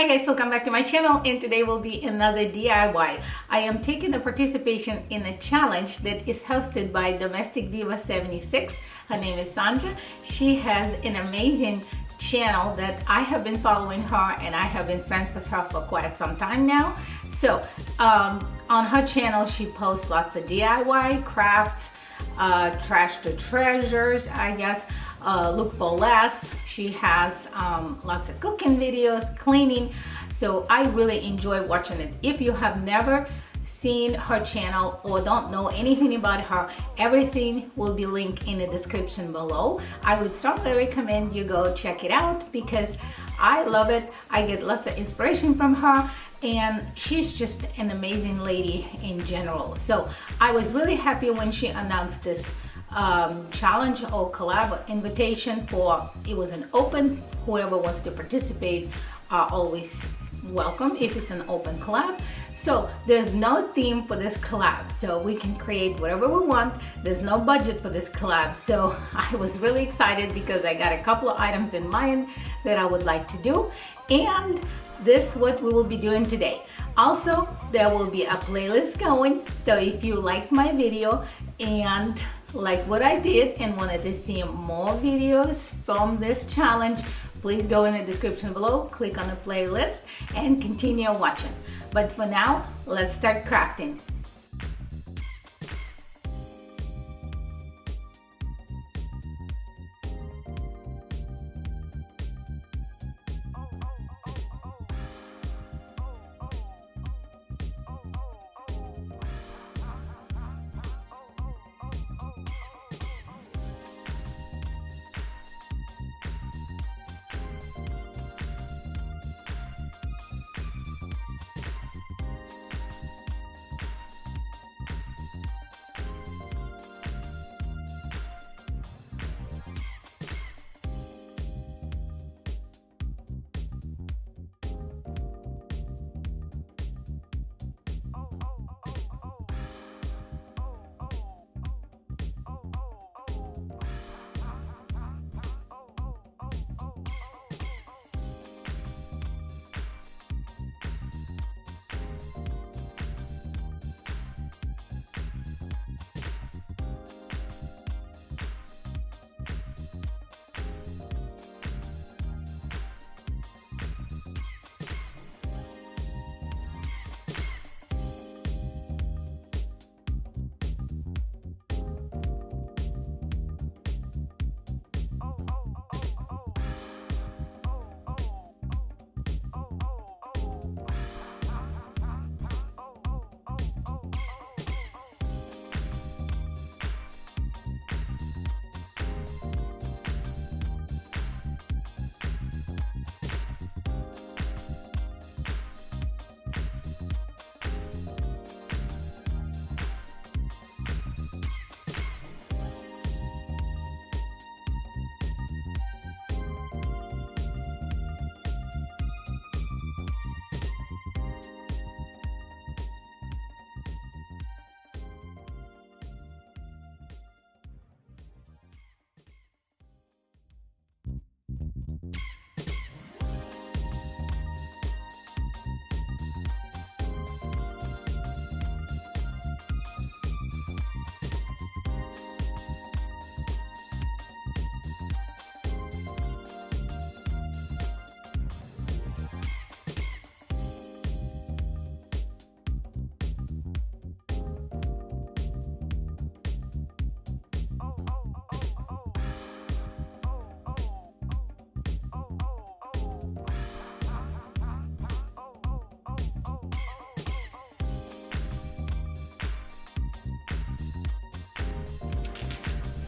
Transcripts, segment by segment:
Hi guys, welcome back to my channel, and today will be another DIY. I am taking the participation in a challenge that is hosted by Domestic Diva 76. Her name is Sandra. She has an amazing channel that I have been following her, and I have been friends with her for quite some time now. So on her channel she posts lots of DIY crafts, trash to treasures, I guess, look for less. She has lots of cooking videos, cleaning, so I really enjoy watching it. If you have never seen her channel or don't know anything about her, everything will be linked in the description below. I would strongly recommend you go check it out because I love it. I get lots of inspiration from her, and she's just an amazing lady in general. So I was really happy when she announced this challenge or collab invitation for it was an open. Whoever wants to participate are always welcome if it's an open collab. So there's no theme for this collab, so we can create whatever we want. There's no budget for this collab, so I was really excited because I got a couple of items in mind that I would like to do, and this is what we will be doing today. Also, there will be a playlist going, so if you like my video and like what I did and wanted to see more videos from this challenge, please go in the description below, click on the playlist and continue watching. But for now, let's start crafting.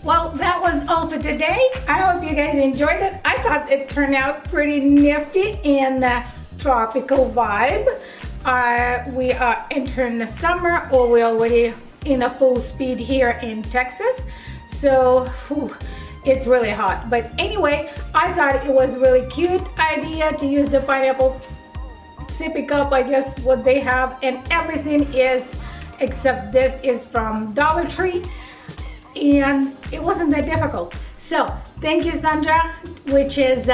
Well, that was all for today. I hope you guys enjoyed it. I thought it turned out pretty nifty in the tropical vibe. We are entering the summer, or we're already in a full speed here in Texas. So it's really hot. But anyway, I thought it was really cute idea to use the pineapple sippy cup, I guess what they have, and everything is, except this is from Dollar Tree. And it wasn't that difficult. So thank you, Sandra, which is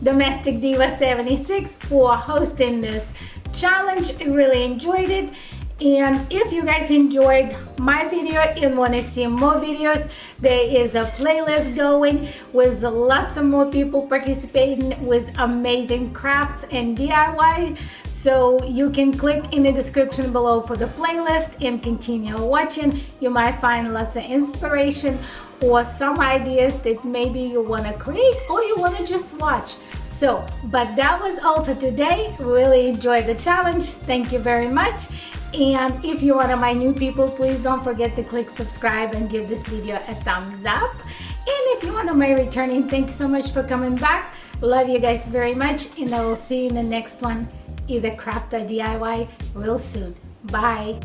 Domestic Diva 76 for hosting this challenge. I really enjoyed it. And if you guys enjoyed my video and want to see more videos, there is a playlist going with lots of more people participating with amazing crafts and DIY. So you can click in the description below for the playlist and continue watching. You might find lots of inspiration or some ideas that maybe you want to create or you want to just watch. So, but that was all for today. Really enjoyed the challenge. Thank you very much. And if you're one of my new people, please don't forget to click subscribe and give this video a thumbs up. And if you're one of my returning, thanks so much for coming back. Love you guys very much, and I will see you in the next one, either craft or DIY, real soon. Bye.